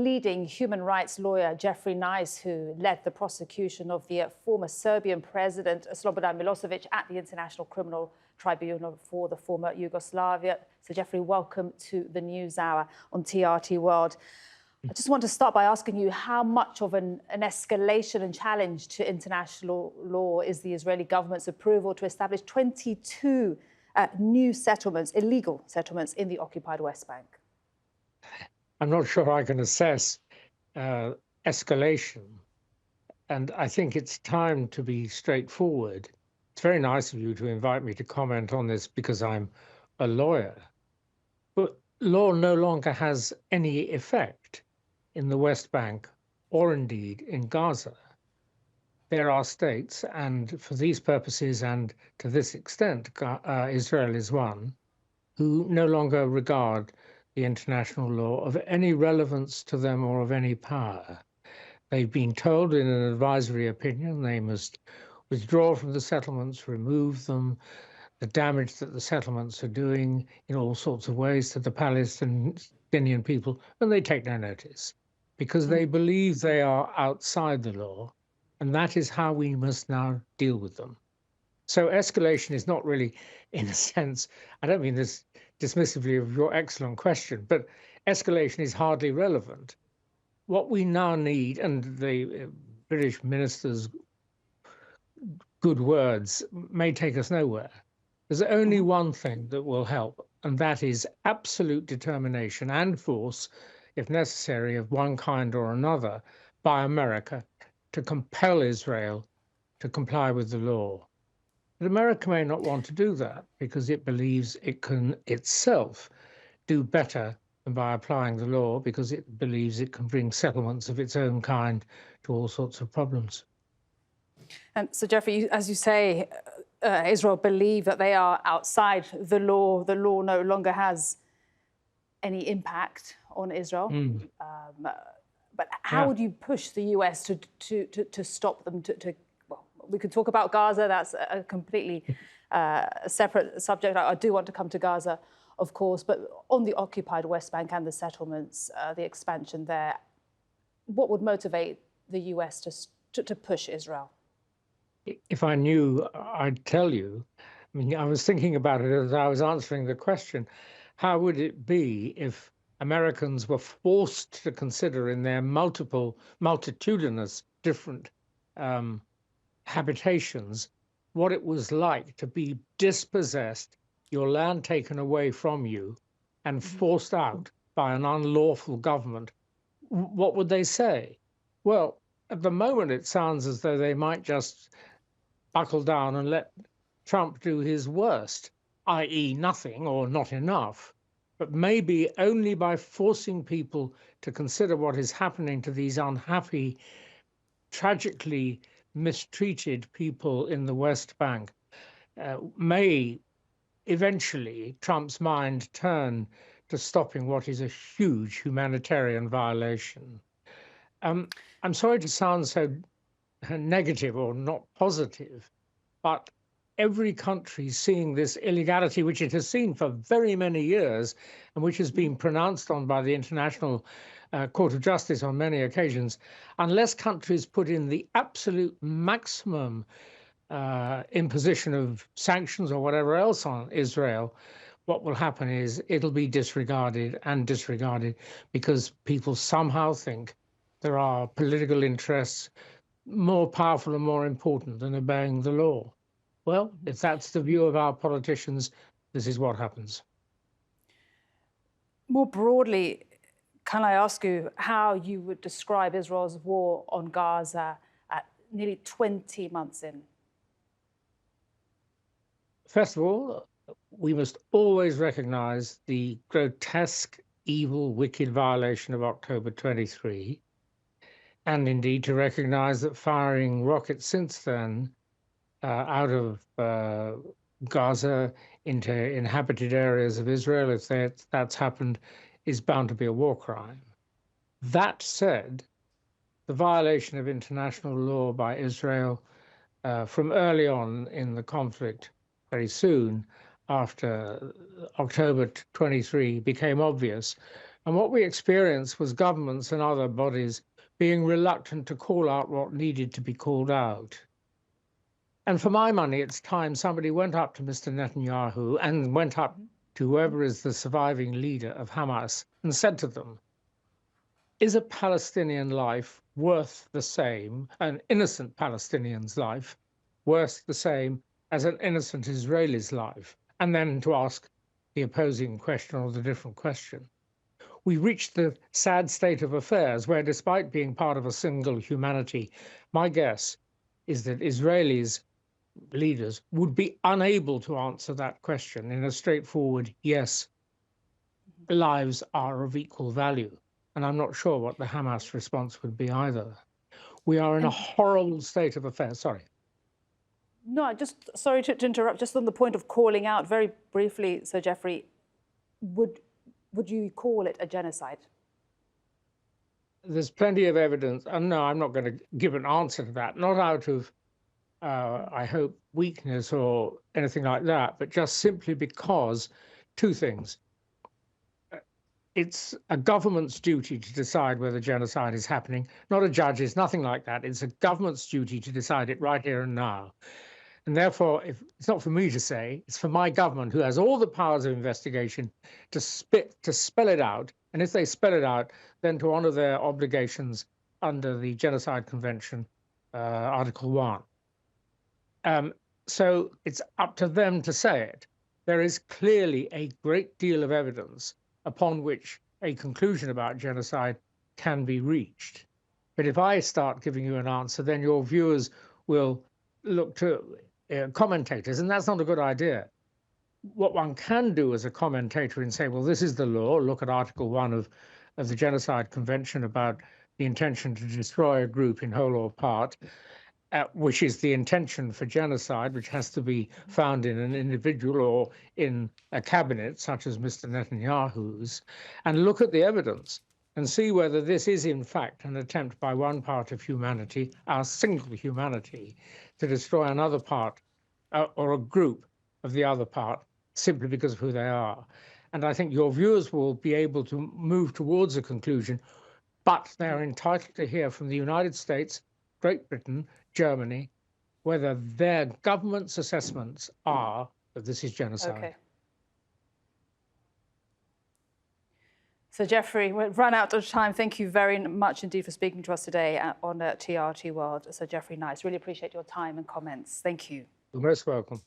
leading human rights lawyer Geoffrey Nice, who led the prosecution of the former Serbian president Slobodan Milosevic at the International Criminal Tribunal for the former Yugoslavia. So, Geoffrey, welcome to the News Hour on TRT World. I just want to start by asking you how much of an escalation and challenge to international law is the Israeli government's approval to establish 22 new settlements, illegal settlements, in the occupied West Bank? I'm not sure I can assess escalation, and I think it's time to be straightforward. It's very nice of you to invite me to comment on this because I'm a lawyer, but law no longer has any effect in the West Bank or indeed in Gaza. There are states, and for these purposes and to this extent, Israel is one, who no longer regard the international law of any relevance to them or of any power. They've been told in an advisory opinion they must withdraw from the settlements, remove them, the damage that the settlements are doing in all sorts of ways to the Palestinian people, and they take no notice because they believe they are outside the law, and that is how we must now deal with them. So escalation is not really, in a sense, I don't mean this dismissively of your excellent question, but escalation is hardly relevant. What we now need, and the British minister's good words may take us nowhere, there's only one thing that will help, and that is absolute determination and force, if necessary, of one kind or another, by America to compel Israel to comply with the law. But America may not want to do that because it believes it can itself do better than by applying the law, because it believes it can bring settlements of its own kind to all sorts of problems. And so, Geoffrey, as you say, Israel believe that they are outside the law. The law no longer has any impact on Israel. But how would you push the US to stop them? Well, we could talk about Gaza. That's a completely separate subject. I do want to come to Gaza, of course, but on the occupied West Bank and the settlements, the expansion there, what would motivate the US to push Israel? If I knew, I'd tell you. I mean, I was thinking about it as I was answering the question. How would it be if Americans were forced to consider in their multitudinous different habitations what it was like to be dispossessed, your land taken away from you, and forced out by an unlawful government? What would they say? Well, at the moment, it sounds as though they might just buckle down and let Trump do his worst, i.e. nothing or not enough. But maybe only by forcing people to consider what is happening to these unhappy, tragically mistreated people in the West Bank, may eventually Trump's mind turn to stopping what is a huge humanitarian violation. I'm sorry to sound so negative or not positive, but every country seeing this illegality, which it has seen for very many years and which has been pronounced on by the International Court of Justice on many occasions, unless countries put in the absolute maximum imposition of sanctions or whatever else on Israel, what will happen is it'll be disregarded and disregarded because people somehow think there are political interests more powerful and more important than obeying the law. Well, if that's the view of our politicians, this is what happens. More broadly, can I ask you how you would describe Israel's war on Gaza at nearly 20 months in? First of all, we must always recognize the grotesque, evil, wicked violation of October 23, and indeed to recognize that firing rockets since then out of Gaza into inhabited areas of Israel, if that's happened, is bound to be a war crime. That said, the violation of international law by Israel from early on in the conflict, very soon after October 23 became obvious, And what we experienced was governments and other bodies being reluctant to call out what needed to be called out. And for my money, it's time somebody went up to Mr. Netanyahu and went up to whoever is the surviving leader of Hamas and said to them, is a Palestinian life worth the same, an innocent Palestinian's life, worth the same as an innocent Israeli's life? And then to ask the opposing question or the different question. We reached the sad state of affairs where, despite being part of a single humanity, my guess is that Israelis leaders would be unable to answer that question in a straightforward yes, lives are of equal value. And I'm not sure what the Hamas response would be either. We are in a horrible state of affairs. Sorry. No, just sorry to interrupt. Just on the point of calling out, very briefly, Sir Geoffrey, would you call it a genocide? There's plenty of evidence. And no, I'm not going to give an answer to that. Not out of, I hope, weakness or anything like that, but just simply because two things. It's a government's duty to decide whether genocide is happening, not a judge's, nothing like that. It's a government's duty to decide it right here and now. And therefore, it's not for me to say, it's for my government, who has all the powers of investigation, to spell it out. And if they spell it out, then to honor their obligations under the Genocide Convention, Article 1. So it's up to them to say it. There is clearly a great deal of evidence upon which a conclusion about genocide can be reached. But if I start giving you an answer, then your viewers will look to commentators, and that's not a good idea. What one can do as a commentator and say, well, this is the law, look at Article 1 of the Genocide Convention about the intention to destroy a group in whole or part, which is the intention for genocide, which has to be found in an individual or in a cabinet, such as Mr. Netanyahu's, and look at the evidence and see whether this is, in fact, an attempt by one part of humanity, our single humanity, to destroy another part or a group of the other part simply because of who they are. And I think your viewers will be able to move towards a conclusion, but they're entitled to hear from the United States, Great Britain, Germany, whether their government's assessments are that this is genocide. Okay. So, Geoffrey, we've run out of time. Thank you very much indeed for speaking to us today on TRT World. So, Geoffrey Nice, really appreciate your time and comments. Thank you. You're most welcome.